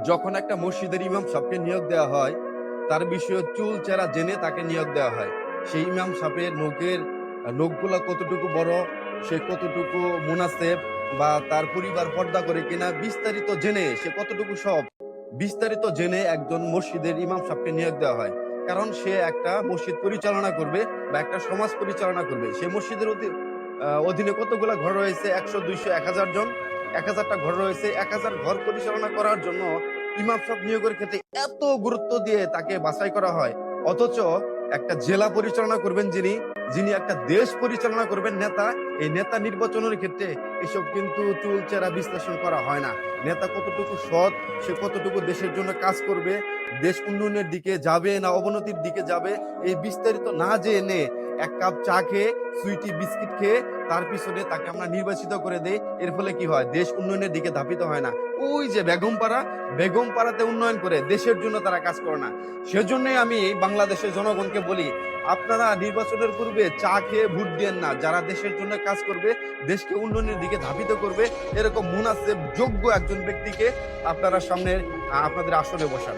যখন একটা মসজিদের ইমাম সাহেবকে নিয়োগ দেওয়া হয়, তার বিষয়ে চুল চেরা জেনে তাকে নিয়োগ দেওয়া হয়। সেই ইমাম সাহেবের নখগুলা কতটুকু বড়, সে কতটুকু মুনাসেব, বা তার পরিবার পর্দা করে কিনা, বিস্তারিত জেনে সে কতটুকু সৎ, বিস্তারিত জেনে একজন মসজিদের ইমাম সাহেবকে নিয়োগ দেওয়া হয়। কারণ সে একটা মসজিদ পরিচালনা করবে বা একটা সমাজ পরিচালনা করবে। সেই মসজিদের অধীনে কতগুলা ঘর রয়েছে? ১০০, ২০০, ১,০০০ জন। ১,০০০ টা ঘর রয়েছে। ১,০০০ ঘর পরিচালনা করার জন্য ইমাম সাহেব নিয়োগের ক্ষেত্রে এত গুরুত্ব দিয়ে তাকে বাছাই করা হয়। অথচ একটা জেলা পরিচালনা করবেন যিনি, যিনি একটা দেশ পরিচালনা করবেন নেতা, এই নেতা নির্বাচনের ক্ষেত্রে এসব কিন্তু চুলচেরা বিশ্লেষণ করা হয় না। নেতা কতটুকু সৎ, সে কতটুকু দেশের জন্য কাজ করবে, দেশ উন্নয়নের দিকে যাবে না অবনতির দিকে যাবে, এই বিস্তারিত না জেনে এক কাপ চা খেয়ে, সুইটি বিস্কিট খেয়ে তার পিছনে তাকে আমরা নির্বাচিত করে দেই। এর ফলে কি হয়? দেশ উন্নয়নের দিকে ধাবিত হয় না। ওই যে বেগমপাড়া, বেগমপাড়াতে উন্নয়ন করে দেশের জন্য তারা কাজ করে না। সেজন্যই আমি বাংলাদেশের জনগণকে বলি, আপনারা নির্বাচনের পূর্বে চা খেয়ে ভোট দিয়েন না। যারা দেশের জন্য কাজ করবে, দেশকে উন্নয়নের দিকে ধাবিত করবে, এরকম মুনাসেব যোগ্য একজন ব্যক্তিকে আপনারা সামনে আপনাদের আসনে বসান।